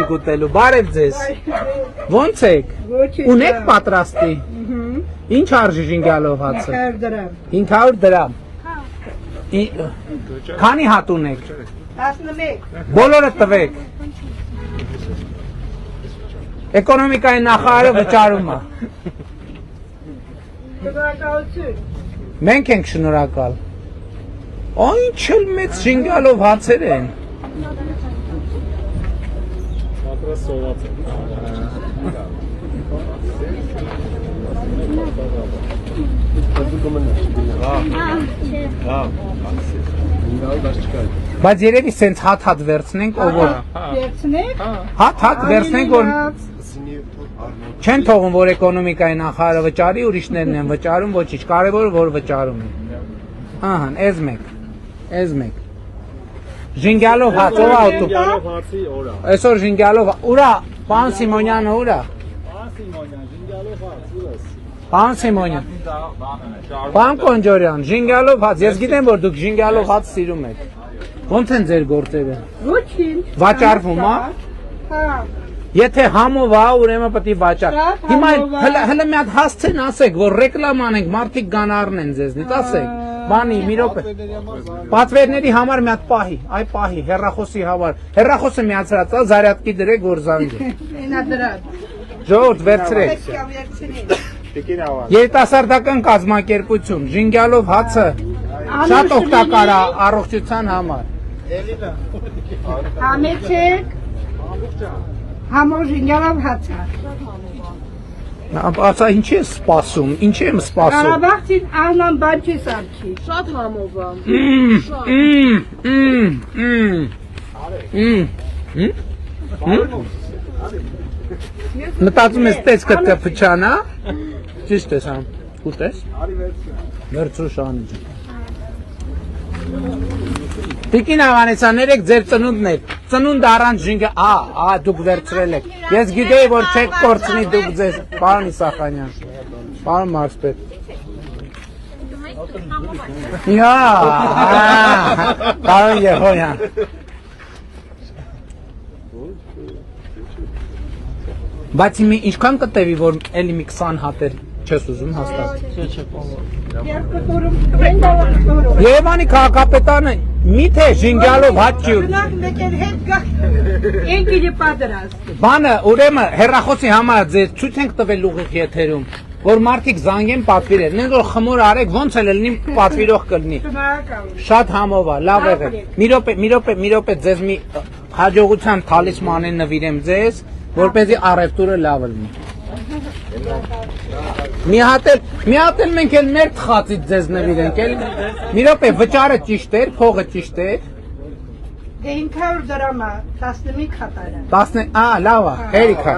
եք ուտելու, բարև ձեզ։ Ոնց եք։ Ունեք պատրաստի։ Ինչ արժի ժինգյալով հացը։ 500 դրամ։ Քանի հատ ունեք։ 11։ Բոլորը տվեք։ Էկոնոմիկայի նախարարը վճարում է։ Շնորհակալություն։ Մենք ենք շնորհակալ։ Ինչ էլ մեծ ժինգյալով հացեր են։ Պատրաստ սոված է։ Բայց երևի սենց հատ վերցնենք, ով որ Վերցնեք։ հատ վերցնենք, որ չեն թողում, որ էկոնոմիկայի նախարարը վճարի, ուրիշներն են վճարում, ոչինչ, կարևորը որ վճարում են։ Ահա, էզ մեկ։ Ժինգյալով հաց, ով է ուտում։ Ժինգյալով հացի օրա։ Այսօր ժինգյալով, ուրա, պան Սիմոնյանը ուրա։ Պան Սիմոնյան։ Պան Կոնջորյան, ժինգյալով հաց, ես գիտեմ, որ դուք ժինգյալով հաց սիրում եք։ Ոնց են ձեր գործերը։ Ոչինչ։ Վաճառվում, հա։ Հա։ Եթե համով է, ուրեմն պետք է վաճառ։ Հիմա հələ մի հատ հասցեն ասեք, որ ռեկլամ անենք, մարդիկ գան առնեն ձեզնից, ասեք։ Բանի, մի րոպե։ Պատվերների համար մի հատ պահի, այ պահի, հեռախոսի համար։ Հեռախոսը միացրած է, զարյատկի դրեք, որ զանգի։ Այնա դրած։ Ժողովուրդ վերցրեք։ Վերցնի։ Երիտասարդական կազմակերպություն, ժինգյալով հացը շատ օգտակար է առողջության համար։ Համեցեք։ Համով ժինգյալով հացա։ Ասա ինչ է սպասում, ինչ եմ սպասում։ Ղարաբաղցին անան բան չի սարքի։ Շատ համով Մտածում ես տեսքը կփչանա։ Ճիշտ ես համ։ Ուտես։ Վերցրու շանիջը։ Տիկին Ավանեսյան, ներեք ձեր ծնունդն եք, ծնունդ առանց ժինգը, դուք վերցրել եք, ես գիտեի, որ չեք կորցնի դուք ձեզ, պարոն Իսախանյան, պարոն Մարսպետ, պարոն Եհոյան, բայց ինչքան կտևի, որ էլի մի 20 հատեր չես ուզում հաստատ։ Երևանի քաղաքապետարանը միթե ժինգյալով հաց չի ուտում։ Բանը, ուրեմն հեռախոսի համար ձեզ ցույց ենք տվել ուղիղ եթերում, որ մարդիկ զանգեն պատվիրել, նենց որ խմոր արեք, ոնց էլ լինի պատվիրող կլինի։ Շատ համով է, լավ եղեք։ Մի րոպե ձեզ մի հաջողության թալիսման նվիրեմ ձեզ, որպեսզի առևտուրը լավ լինի։ Մի հատ էլ մենք էլ մեր թխածից ձեզ նվիրենք, էլ մի րոպե վճարը ճիշտ էր, փողը ճիշտ էր։ Դե 500 դրամ է, 15 հատարը։ Լավ է, հերիք է,